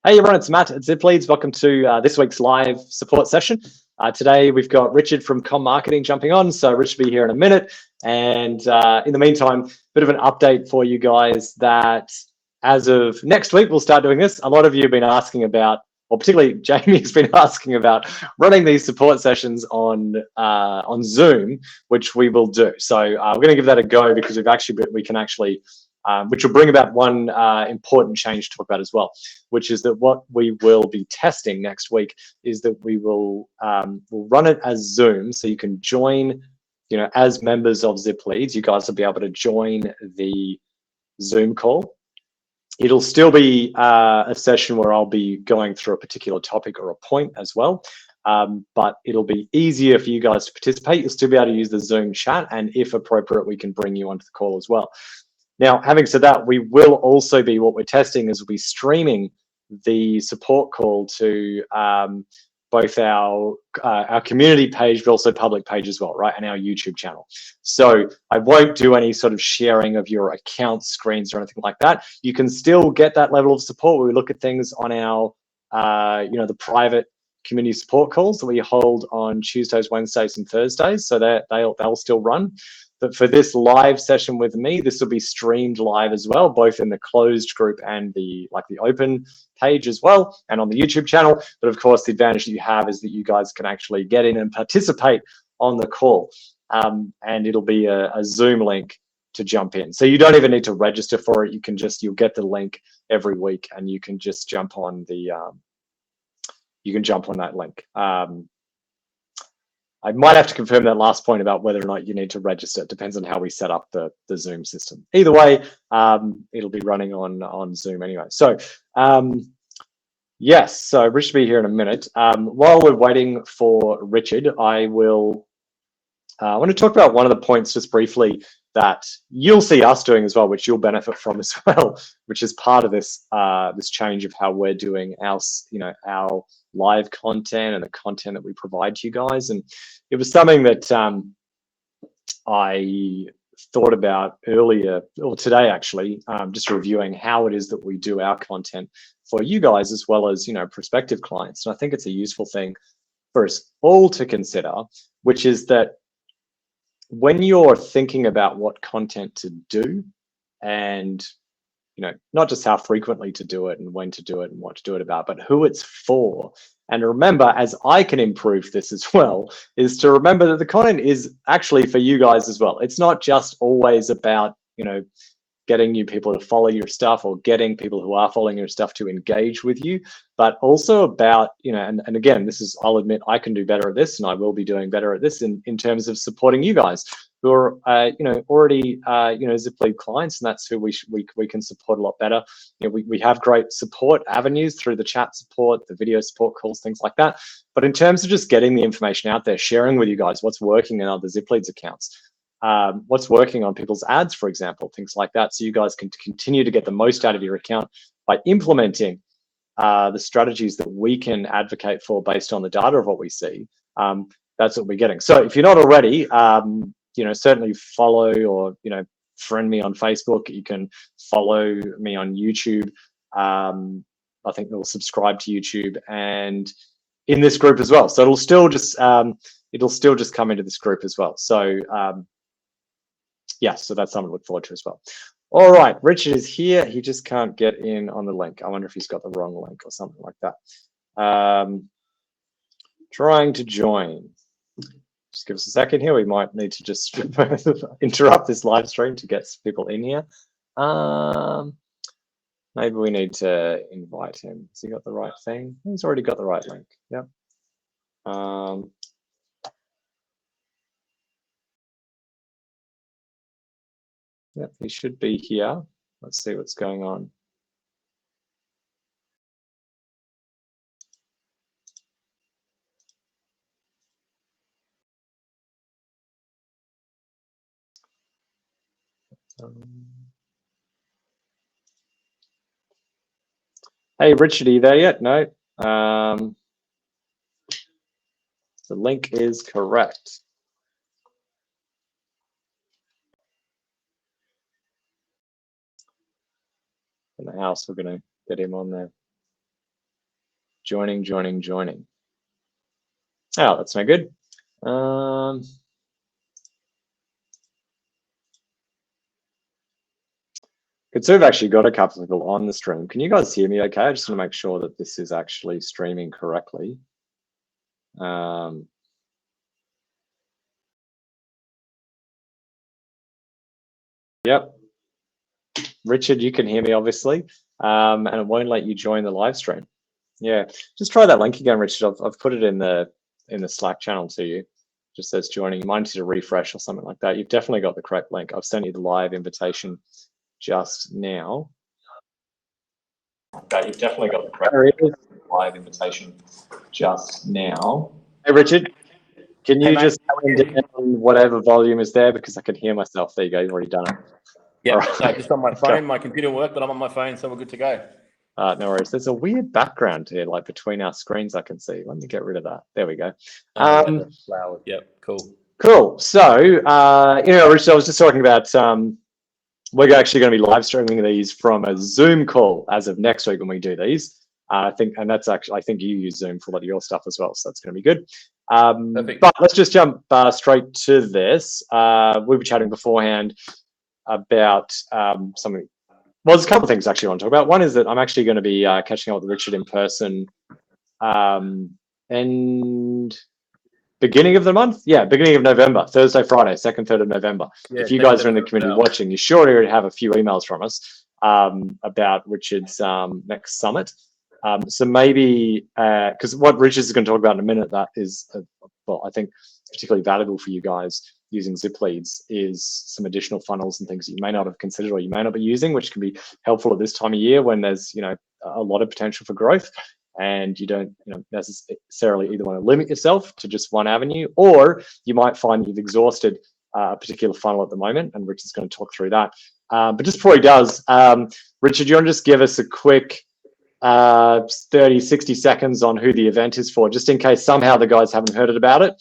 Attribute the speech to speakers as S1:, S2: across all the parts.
S1: Hey everyone, it's Matt at Zip Leads. Welcome to this week's live support session. Today we've got Richard from Com Marketing jumping on. So Rich will be here in a minute. And in the meantime, a bit of an update for you guys that as of next week, we'll start doing this. A lot of you have been asking about, or particularly Jamie has been asking about running these support sessions on Zoom, which we will do. So we're going to give that a go because we can actually which will bring about one important change to talk about as well, which is that what we will be testing next week is that we'll run it as Zoom, so you can join, as members of Zip Leads, you guys will be able to join the Zoom call. It'll still be a session where I'll be going through a particular topic or a point as well. But it'll be easier for you guys to participate. You'll still be able to use the Zoom chat, and if appropriate, we can bring you onto the call as well. Now, having said that, we will also be, what we're testing is we'll be streaming the support call to both our community page, but also public page as well, right, and our YouTube channel. So I won't do any sort of sharing of your account screens or anything like that. You can still get that level of support where we look at things on our, the private community support calls that we hold on Tuesdays, Wednesdays, and Thursdays. So that they'll still run. But for this live session with me, this will be streamed live as well, both in the closed group and the open page as well, and on the YouTube channel. But of course, the advantage that you have is that you guys can actually get in and participate on the call. And it'll be a Zoom link to jump in. So you don't even need to register for it. You'll get the link every week, and you can just jump on that link. I might have to confirm that last point about whether or not you need to register. It depends on how we set up the Zoom system. Either way, it'll be running on Zoom anyway. So yes, so Rich will be here in a minute. While we're waiting for Richard, I want to talk about one of the points just briefly that you'll see us doing as well, which you'll benefit from as well, which is part of this this change of how we're doing our live content and the content that we provide to you guys. And it was something that I thought about earlier, or today actually, just reviewing how it is that we do our content for you guys as well as prospective clients. And I think it's a useful thing for us all to consider, which is that when you're thinking about what content to do, and not just how frequently to do it and when to do it and what to do it about, but who it's for. And remember, as I can improve this as well, is to remember that the content is actually for you guys as well. It's not just always about, getting new people to follow your stuff or getting people who are following your stuff to engage with you, but also about, and again, I'll admit I can do better at this, and I will be doing better at this in terms of supporting you guys who are, already, Zip Lead clients, and that's who we can support a lot better. We have great support avenues through the chat support, the video support calls, things like that. But in terms of just getting the information out there, sharing with you guys what's working in other Zip Leads accounts, what's working on people's ads, for example, things like that. So you guys can continue to get the most out of your account by implementing the strategies that we can advocate for based on the data of what we see. That's what we're getting. So if you're not already, certainly follow or, friend me on Facebook. You can follow me on YouTube. I think they'll subscribe to YouTube and in this group as well. So it'll still just come into this group as well. So yeah, so that's something to look forward to as well. All right, Richard is here. He just can't get in on the link. I wonder if he's got the wrong link or something like that. Trying to join. Just give us a second here. We might need to just interrupt this live stream to get people in here. Maybe we need to invite him. Has he got the right thing? He's already got the right link. Yep. Yep, he should be here. Let's see what's going on. Hey, Richard, are you there yet? No. The link is correct. In the house, we're going to get him on there. Joining. Oh, that's no good. Good, so we've actually got a couple of people on the stream. Can you guys hear me okay? I just want to make sure that this is actually streaming correctly. Yep. Richard, you can hear me obviously, and it won't let you join the live stream. Yeah, just try that link again, Richard. I've put it in the Slack channel to you. Just says joining. You might need to refresh or something like that. You've definitely got the correct link. I've sent you the live invitation just now. Okay, you've definitely got the correct live invitation just now. Hey, Richard, can you just turn down whatever volume is there, because I can hear myself? There you go. You've already done it.
S2: Yeah, right. No, just on my phone. My computer worked, but I'm on my phone, so we're good to go.
S1: No worries. There's a weird background here, like between our screens. I can see. Let me get rid of that. There we go.
S2: Flowers. Yep. Cool.
S1: Cool. So, Richard, I was just talking about. We're actually going to be live streaming these from a Zoom call as of next week when we do these. I think you use Zoom for a lot of your stuff as well, so that's going to be good. But let's just jump straight to this. We were chatting beforehand about something. Well, there's a couple of things actually I want to talk about. One is that I'm actually going to be catching up with Richard in person and beginning of the month. Yeah, beginning of November, Thursday, Friday, 2nd, 3rd of November. Yeah, if you guys are in the community watching, you sure already have a few emails from us about Richard's next summit. So maybe, because what Richard's going to talk about in a minute, that is, well, I think particularly valuable for you guys using zip leads, is some additional funnels and things that you may not have considered or you may not be using, which can be helpful at this time of year when there's a lot of potential for growth, and you don't necessarily either want to limit yourself to just one avenue, or you might find that you've exhausted a particular funnel at the moment, and Richard's going to talk through that. But just before he does, Richard, you want to just give us a quick 30, 60 seconds on who the event is for, just in case somehow the guys haven't heard about it.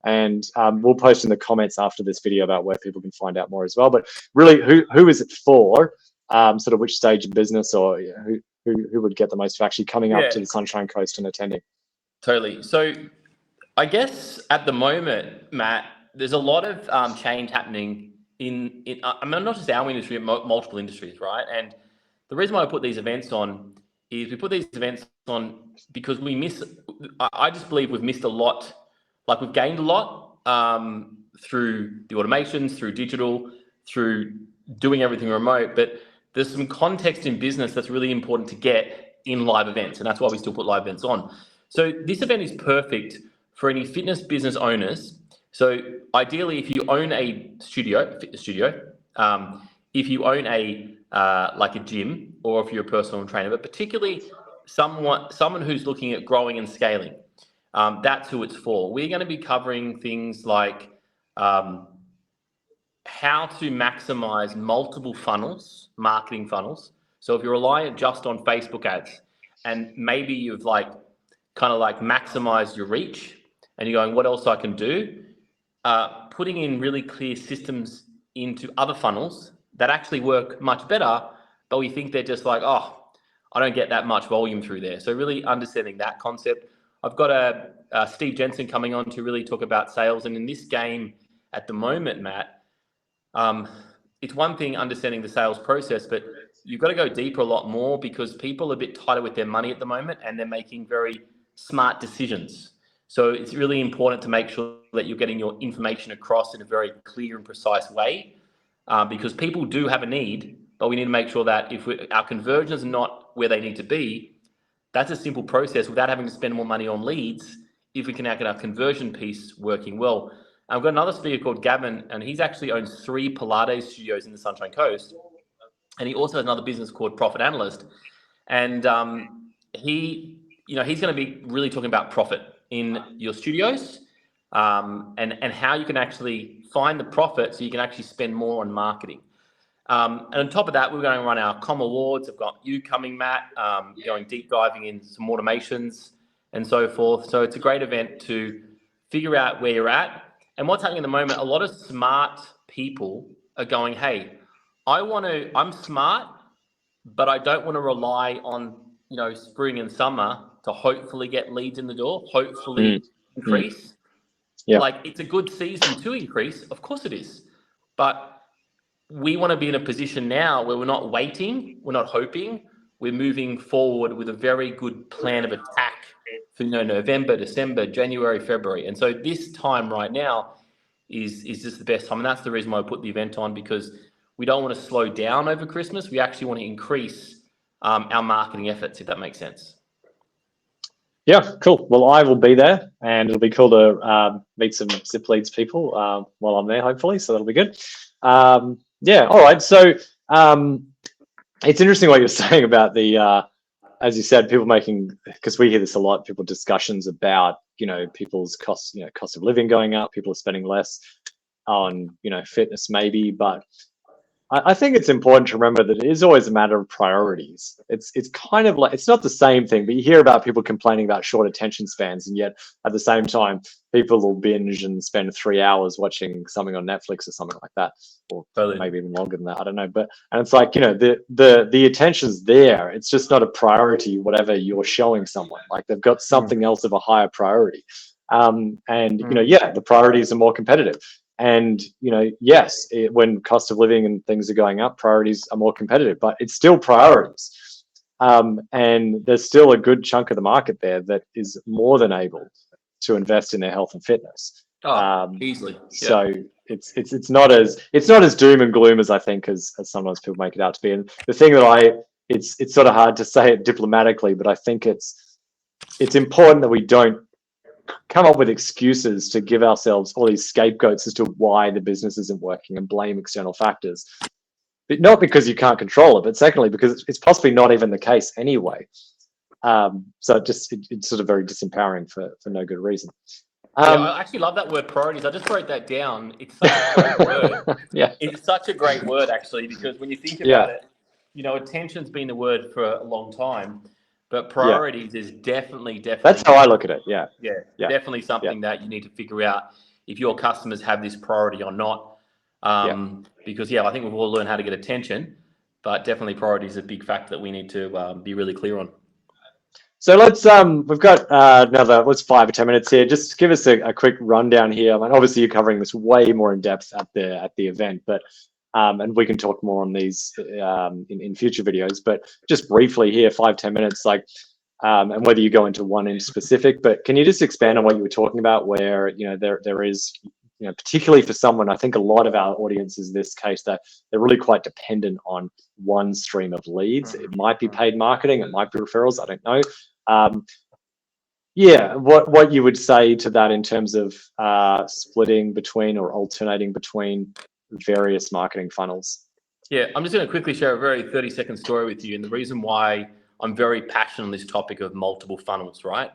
S1: And we'll post in the comments after this video about where people can find out more as well. But really, who is it for? Sort of which stage of business, or who would get the most for actually coming up to the Sunshine Coast and attending?
S2: Totally. So I guess at the moment, Matt, there's a lot of change happening in not just our industry, but multiple industries, right? And the reason why I put these events on is we put these events on because I just believe we've missed a lot. Like, we've gained a lot through the automations, through digital, through doing everything remote, but there's some context in business that's really important to get in live events, and that's why we still put live events on. So this event is perfect for any fitness business owners. So ideally, if you own a fitness studio, if you own like a gym, or if you're a personal trainer, but particularly someone who's looking at growing and scaling, that's who it's for. We're going to be covering things like how to maximize multiple funnels, marketing funnels. So if you're reliant just on Facebook ads, and maybe you've kind of maximized your reach, and you're going, what else I can do? Putting in really clear systems into other funnels that actually work much better, but we think they're just I don't get that much volume through there. So really understanding that concept. I've got Steve Jensen coming on to really talk about sales. And in this game at the moment, Matt, it's one thing understanding the sales process, but you've got to go deeper a lot more, because people are a bit tighter with their money at the moment, and they're making very smart decisions. So it's really important to make sure that you're getting your information across in a very clear and precise way, because people do have a need, but we need to make sure that if our conversions are not where they need to be, that's a simple process without having to spend more money on leads, if we can now get our conversion piece working well. I've got another speaker called Gavin, and he's actually owns 3 Pilates studios in the Sunshine Coast. And he also has another business called Profit Analyst. And he's going to be really talking about profit in your studios, and how you can actually find the profit so you can actually spend more on marketing. And on top of that, we're going to run our Com Awards. I've got you coming, Matt, going deep diving in some automations and so forth. So it's a great event to figure out where you're at. And what's happening at the moment, a lot of smart people are going, hey, I'm smart, but I don't want to rely on spring and summer to hopefully get leads in the door, hopefully increase.
S1: Yeah.
S2: Like, it's a good season to increase. Of course it is. But we want to be in a position now where we're not waiting, we're not hoping, we're moving forward with a very good plan of attack for November, December, January, February. And so this time right now is just the best time. And that's the reason why I put the event on, because we don't want to slow down over Christmas. We actually want to increase our marketing efforts, if that makes sense.
S1: Yeah, cool. Well, I will be there, and it'll be cool to meet some Zip Leads people while I'm there, hopefully. So that'll be good. Yeah, all right. So it's interesting what you're saying about the, as you said, people making, because we hear this a lot, people discussions about, people's cost of living going up, people are spending less on, fitness maybe, but I think it's important to remember that it is always a matter of priorities. It's kind of like, it's not the same thing, but you hear about people complaining about short attention spans, and yet at the same time, people will binge and spend 3 hours watching something on Netflix or something like that, or maybe even longer than that. I don't know. And it's like, the attention's there. It's just not a priority, whatever you're showing someone. Like, they've got something else of a higher priority. The priorities are more competitive. And, yes, when cost of living and things are going up, priorities are more competitive, but it's still priorities. And there's still a good chunk of the market there that is more than able to invest in their health and fitness.
S2: Easily. Yeah.
S1: So it's not as doom and gloom as I think as sometimes people make it out to be. And the thing that it's sort of hard to say it diplomatically, but I think it's important that we don't come up with excuses to give ourselves all these scapegoats as to why the business isn't working and blame external factors. But not because you can't control it, but secondly, because it's possibly not even the case anyway. So it's sort of very disempowering for no good reason.
S2: I actually love that word, priorities. I just wrote that down. It's such a great word.
S1: Yeah.
S2: It's such a great word, actually, because when you think about it, attention's been the word for a long time. But priorities is definitely.
S1: That's how I look at it. Yeah.
S2: Definitely something that you need to figure out if your customers have this priority or not. Because I think we've all learned how to get attention, but definitely priority is a big factor that we need to be really clear on.
S1: So let's we've got another 5 or 10 minutes here. Just give us a quick rundown here. I mean, obviously you're covering this way more in depth at the event, but and we can talk more on these in future videos. But just briefly here, 5-10 minutes, like, and whether you go into one in specific, but can you just expand on what you were talking about, where there is, particularly for someone, I think a lot of our audience is this case that they're really quite dependent on one stream of leads. It might be paid marketing, it might be referrals, I don't know. What you would say to that in terms of splitting between or alternating between various marketing funnels?
S2: Yeah, I'm just going to quickly share a very 30-second story with you, and the reason why I'm very passionate on this topic of multiple funnels, right?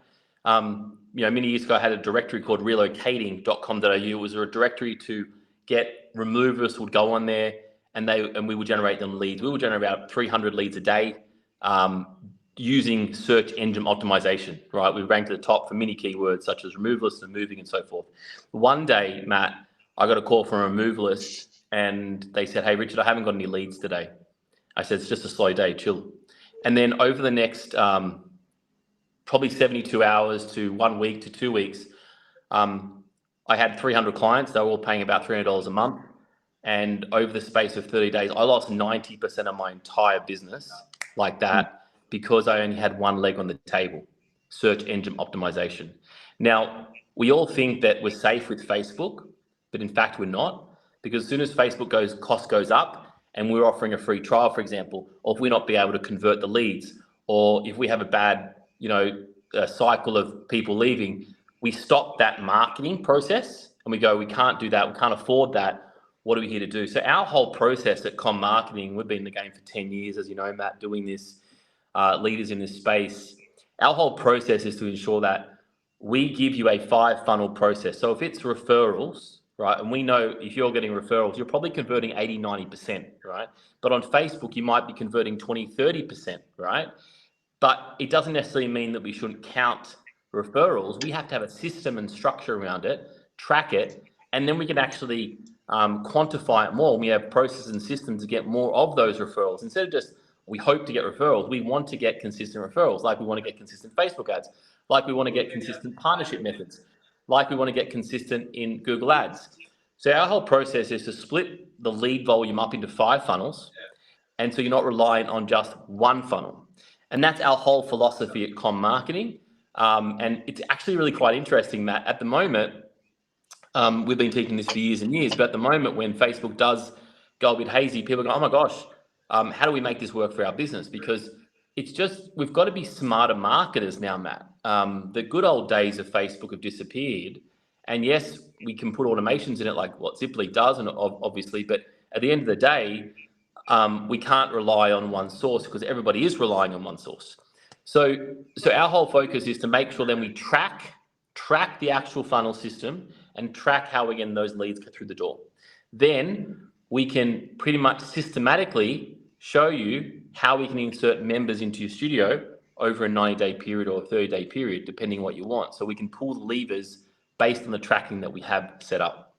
S2: Many years ago, I had a directory called relocating.com.au. It was a directory to get removers would go on there, and we would generate them leads. We would generate about 300 leads a day using search engine optimization, right? We ranked at the top for many keywords such as removalist and moving and so forth. One day, Matt, I got a call from a removalist, and they said, "Hey, Richard, I haven't got any leads today." I said, "It's just a slow day, chill." And then over the next probably 72 hours to 1 week to 2 weeks, I had 300 clients. They were all paying about $300 a month. And over the space of 30 days, I lost 90% of my entire business like that because I only had one leg on the table, search engine optimization. Now, we all think that we're safe with Facebook, but in fact, we're not. Because as soon as Facebook cost goes up, and we're offering a free trial, for example, or if we're not be able to convert the leads, or if we have a bad, a cycle of people leaving, we stop that marketing process and we go, we can't do that, we can't afford that. What are we here to do? So our whole process at Com Marketing, we've been in the game for 10 years, as you know, Matt, doing this, leaders in this space. Our whole process is to ensure that we give you a 5-funnel process. So if it's referrals, right, and we know if you're getting referrals, you're probably converting 80-90%, right? But on Facebook, you might be converting 20-30%, right? But it doesn't necessarily mean that we shouldn't count referrals. We have to have a system and structure around it, track it, and then we can actually quantify it more. We have processes and systems to get more of those referrals instead of just we hope to get referrals. We want to get consistent referrals, like we want to get consistent Facebook ads, like we want to get consistent partnership methods, like we want to get consistent in Google Ads. So our whole process is to split the lead volume up into 5 funnels. And so you're not reliant on just one funnel. And that's our whole philosophy at Com Marketing. And it's actually really quite interesting, Matt. At the moment, we've been teaching this for years and years, but at the moment when Facebook does go a bit hazy, people go, oh my gosh, how do we make this work for our business? Because it's just, we've got to be smarter marketers now, Matt. The good old days of Facebook have disappeared. And yes, we can put automations in it like what Ziply does, and obviously, but at the end of the day, we can't rely on one source because everybody is relying on one source. So our whole focus is to make sure then we track the actual funnel system and track how we're getting those leads through the door. Then we can pretty much systematically show you how we can insert members into your studio over a 90-day period or a 30-day period, depending what you want. So we can pull the levers based on the tracking that we have set up.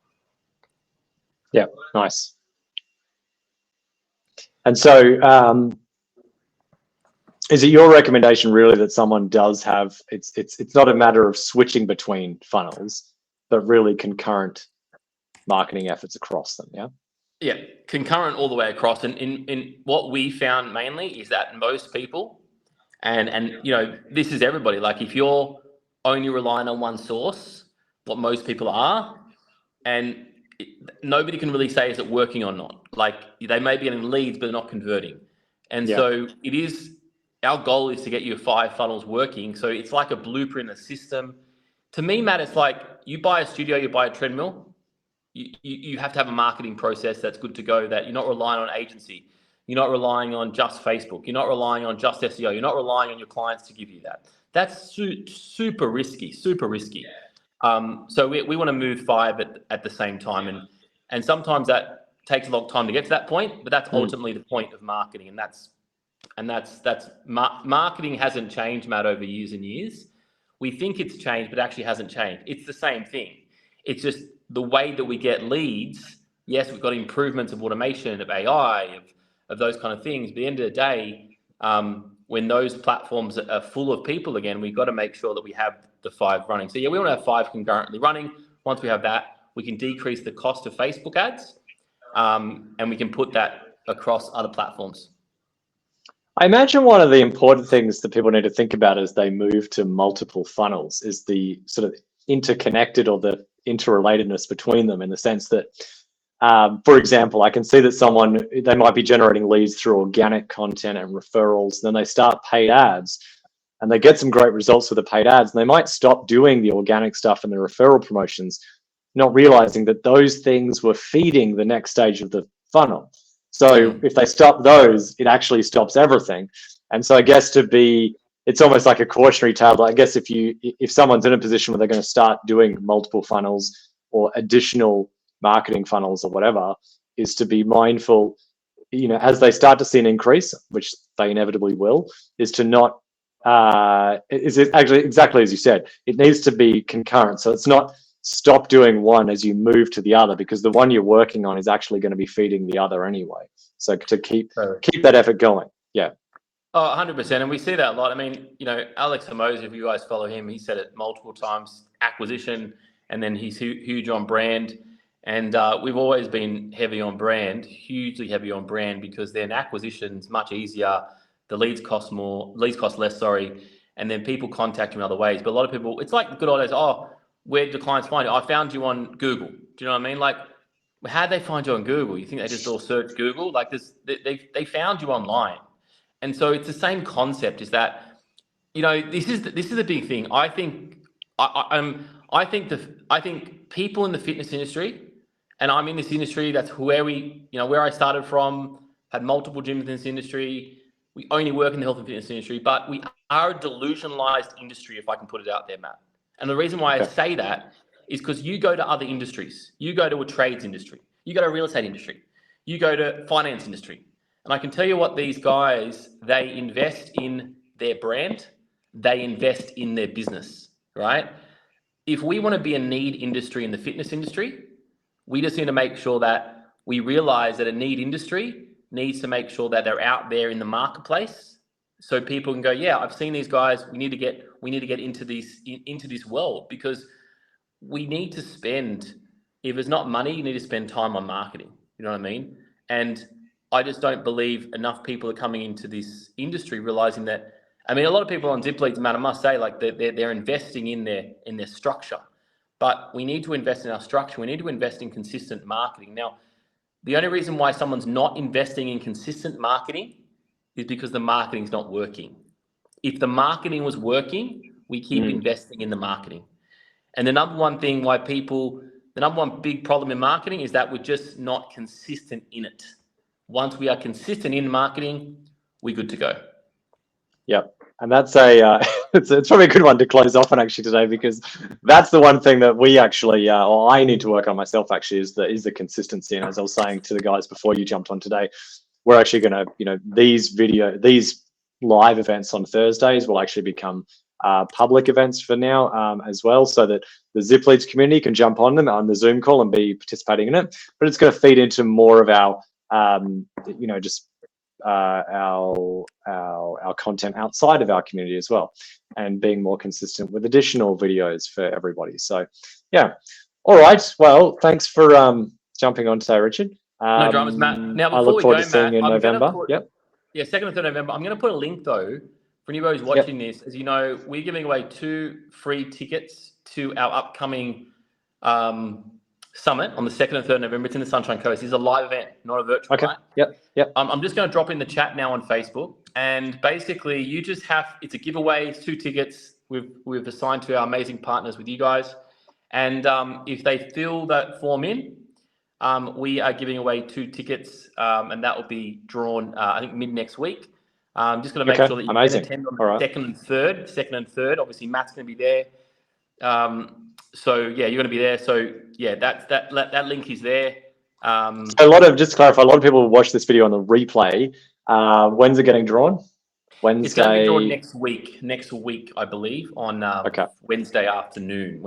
S1: Yeah, nice. And so is it your recommendation really that someone does have, it's not a matter of switching between funnels, but really concurrent marketing efforts across them, yeah?
S2: Yeah, concurrent all the way across. And in what we found mainly is that most people, and you know, this is everybody, like if you're only relying on one source, what most people are, and nobody can really say is it working or not. Like they may be getting leads, but they're not converting. And so it is, our goal is to get your 5 funnels working. So it's like a blueprint, a system. To me, Matt, it's like you buy a studio, you buy a treadmill. You have to have a marketing process that's good to go, that you're not relying on agency. You're not relying on just Facebook. You're not relying on just SEO. You're not relying on your clients to give you that. That's super risky, super risky. So we want to move 5 at the same time. And sometimes that takes a long time to get to that point, but that's ultimately the point of marketing. And marketing hasn't changed, Matt, over years and years. We think it's changed, but it actually hasn't changed. It's the same thing. It's just the way that we get leads. Yes, we've got improvements of automation, of AI, of those kind of things. But at the end of the day, when those platforms are full of people again, we've got to make sure that we have the 5 running. So yeah, we want to have 5 concurrently running. Once we have that, we can decrease the cost of Facebook ads, and we can put that across other platforms.
S1: I imagine one of the important things that people need to think about as they move to multiple funnels is the sort of interconnected or the interrelatedness between them, in the sense that, for example, I can see that they might be generating leads through organic content and referrals, and then they start paid ads and they get some great results with the paid ads, and they might stop doing the organic stuff and the referral promotions, not realizing that those things were feeding the next stage of the funnel. So if they stop those, it actually stops everything. And so I guess it's almost like a cautionary tale. I guess if someone's in a position where they're going to start doing multiple funnels or additional marketing funnels or whatever, is to be mindful, you know, as they start to see an increase, which they inevitably will, is to not, is it actually exactly as you said, it needs to be concurrent. So it's not stop doing one as you move to the other, because the one you're working on is actually going to be feeding the other anyway. So to keep that effort going. Yeah.
S2: Oh, 100%. And we see that a lot. I mean, you know, Alex Hermosa, if you guys follow him, he said it multiple times, acquisition, and then he's huge on brand. And we've always been heavy on brand, hugely heavy on brand, because then acquisition's much easier. The leads cost less, sorry. And then people contact you in other ways. But a lot of people, it's like the good old days, oh, where do clients find you? I found you on Google. Do you know what I mean? Like, how'd they find you on Google? You think they just all search Google? Like this, they found you online. And so it's the same concept, is that, you know, this is a big thing. I think people in the fitness industry, and I'm in this industry, that's where I started from, had multiple gyms in this industry. We only work in the health and fitness industry, but we are a delusionalized industry, if I can put it out there, Matt. And the reason why I say that is because you go to other industries, you go to a trades industry, you go to a real estate industry, you go to finance industry. And I can tell you what, these guys, they invest in their brand, they invest in their business, right? If we want to be a need industry in the fitness industry, we just need to make sure that we realize that a need industry needs to make sure that they're out there in the marketplace, so people can go, yeah, I've seen these guys. We need to get into this world, because we need to spend. If it's not money, you need to spend time on marketing. You know what I mean? And I just don't believe enough people are coming into this industry realizing that. I mean, a lot of people on Zip Leads, man, I must say, like they're investing in their structure, but we need to invest in our structure. We need to invest in consistent marketing. Now, the only reason why someone's not investing in consistent marketing is because the marketing's not working. If the marketing was working, we keep investing in the marketing. And the number one thing why the number one big problem in marketing is that we're just not consistent in it. Once we are consistent in marketing, we're good to go.
S1: Yep. And that's it's probably a good one to close off on actually today, because that's the one thing that we actually, or I need to work on myself actually, is the consistency. And as I was saying to the guys before you jumped on today, we're actually going to, these live events on Thursdays will actually become public events for now as well, so that the Zip Leads community can jump on them on the Zoom call and be participating in it. But it's going to feed into more of our, just our content outside of our community as well, and being more consistent with additional videos for everybody. So yeah, all right, well, thanks for jumping on today, Richard.
S2: No dramas, Matt. Now, before
S1: I look
S2: we
S1: forward
S2: go,
S1: to seeing you in November.
S2: Yeah, 2nd and 3rd November. I'm going to put a link though for anybody who's watching this. As you know, we're giving away 2 free tickets to our upcoming summit on the 2nd and 3rd November. It's in the Sunshine Coast. It's a live event, not a virtual.
S1: Okay.
S2: Right?
S1: Yep.
S2: I'm just going to drop in the chat now on Facebook, and basically you just it's a giveaway. It's 2 tickets we've assigned to our amazing partners with you guys, and if they fill that form in, we are giving away 2 tickets, and that will be drawn I think mid next week. Just going to make sure that you can attend on the 2nd and 3rd. Obviously, Matt's going to be there. So yeah, you're going to be there. So yeah, that link is there.
S1: So just to clarify, a lot of people watch this video on the replay. When's it getting drawn? Wednesday.
S2: It's going to be drawn next week, I believe, on Wednesday afternoon.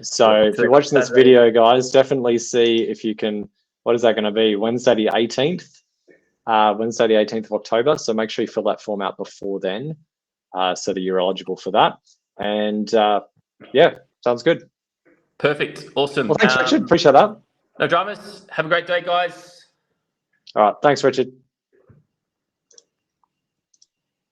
S2: So
S1: if you're watching this video, guys, definitely see if you can. What is that going to be? Wednesday the 18th. Wednesday the 18th of October. So make sure you fill that form out before then, so that you're eligible for that. And yeah, sounds good.
S2: Perfect. Awesome.
S1: Well, thanks, Richard. Appreciate that.
S2: No dramas. Have a great day, guys.
S1: All right. Thanks, Richard.